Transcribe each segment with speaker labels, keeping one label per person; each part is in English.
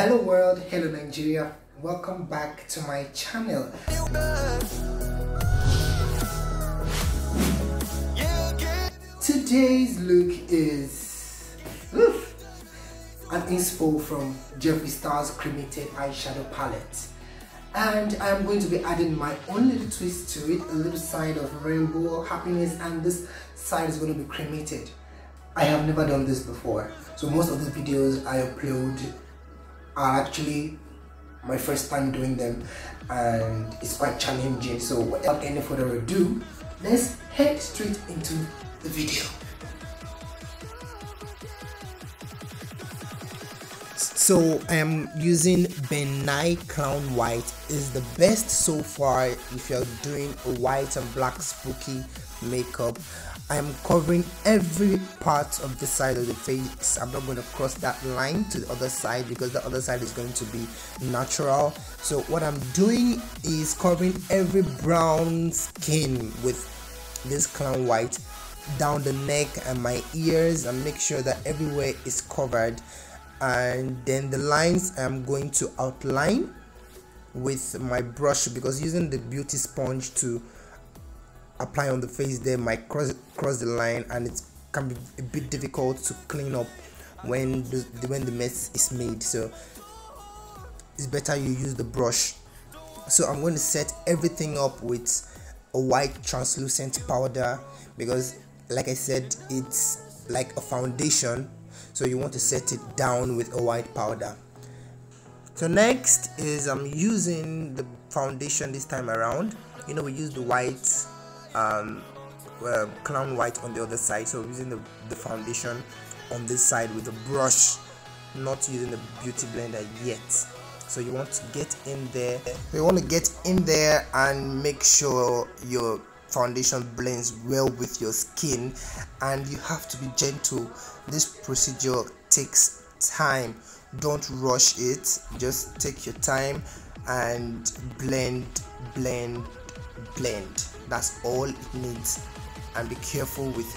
Speaker 1: Hello world, hello Nigeria, welcome back to my channel. Today's look is an inspo from Jeffree Star's Cremated eyeshadow palette, and I'm going to be adding my own little twist to it, a little side of rainbow happiness, and this side is going to be cremated. I have never done this before, so most of the videos I upload are actually my first time doing them, and it's quite challenging. So without any further ado, let's head straight into the video. So I am using Ben Nye Clown White. Is the best so far if you're doing a white and black spooky makeup. I am covering every part of the side of the face. I'm not going to cross that line to the other side because the other side is going to be natural. So what I'm doing is covering every brown skin with this Clown White, down the neck and my ears, and make sure that everywhere is covered. And then the lines I'm going to outline with my brush, because using the beauty sponge to apply on the face there might cross the line, and it can be a bit difficult to clean up when the mess is made. So it's better you use the brush. So I'm going to set everything up with a white translucent powder, because like I said, it's like a foundation, so you want to set it down with a white powder. So next is I'm using the foundation this time around. You know, we use the white Clown White on the other side, so using the foundation on this side with the brush, not using the beauty blender yet. So you want to get in there, and make sure your foundation blends well with your skin, and you have to be gentle. This procedure takes time. Don't rush it, just take your time and blend. That's all it needs. And be careful with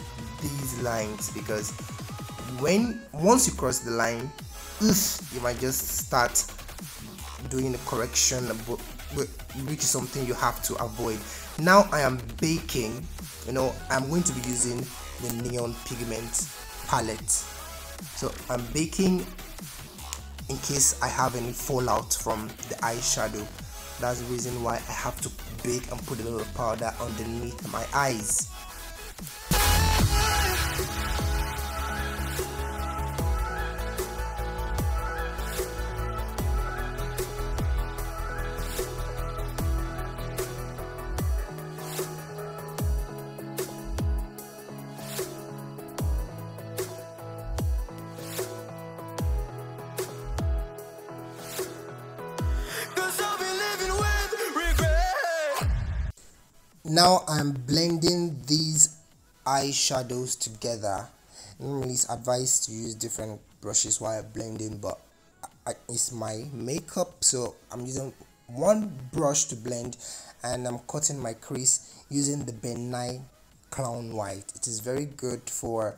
Speaker 1: these lines, because once you cross the line, you might just start doing a correction, which is something you have to avoid. Now I am baking. I'm going to be using the Neon Pigment palette. So I'm baking in case I have any fallout from the eyeshadow. That's the reason why I have to bake and put a little powder underneath my eyes. Now I'm blending these eyeshadows together. Normally it's advised to use different brushes while blending, but it's my makeup, so I'm using one brush to blend, and I'm cutting my crease using the Ben Nye Clown White. It is very good for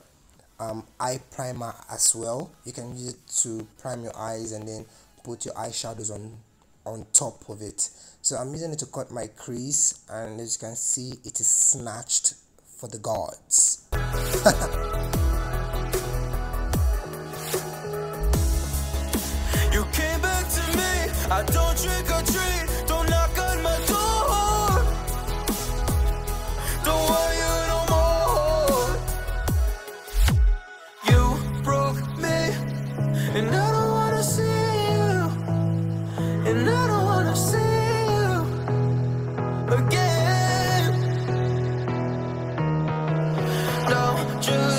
Speaker 1: eye primer as well. You can use it to prime your eyes and then put your eyeshadows on top of it. So I'm using it to cut my crease, and as you can see, it is snatched for the gods.
Speaker 2: You came back to me. I don't trick or treat. Don't knock on my door. Don't want you no more. You broke me, and I don't wanna see you, and I don't wanna see again. No, just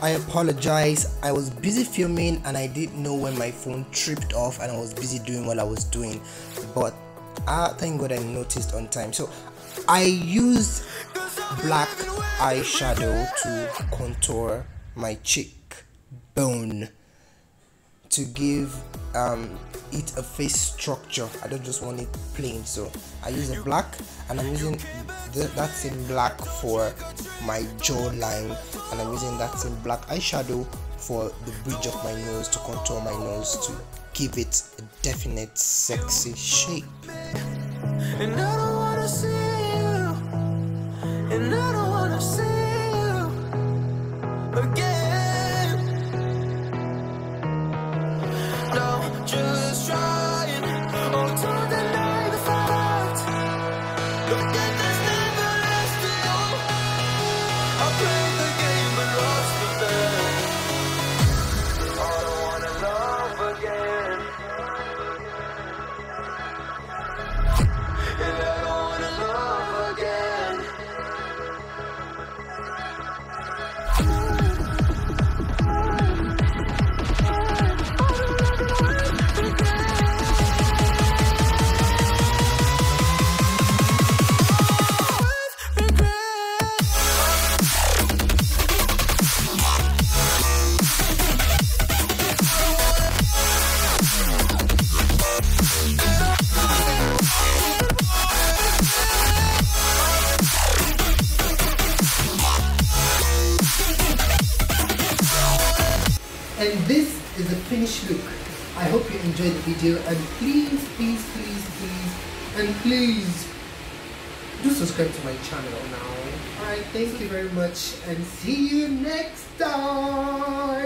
Speaker 1: I apologize. I was busy filming and I didn't know when my phone tripped off, and I was busy doing what I was doing, but thank God I noticed on time. So I used black eyeshadow to contour my cheekbone to give it a face structure. I don't just want it plain, so I use a black, and I'm using that same black for my jawline, and I'm using that same black eyeshadow for the bridge of my nose to contour my nose to give it a definite sexy shape.
Speaker 2: And I don't wanna see you, and I don't wanna see you again. No, just trying, oh, to deny the fact. Look at this, never lasting long. I played the game but lost the bet. I don't wanna love again. And I don't wanna love again.
Speaker 1: And this is the finished look. I hope you enjoyed the video, and please do subscribe to my channel now. Alright, thank you very much, and see you next time.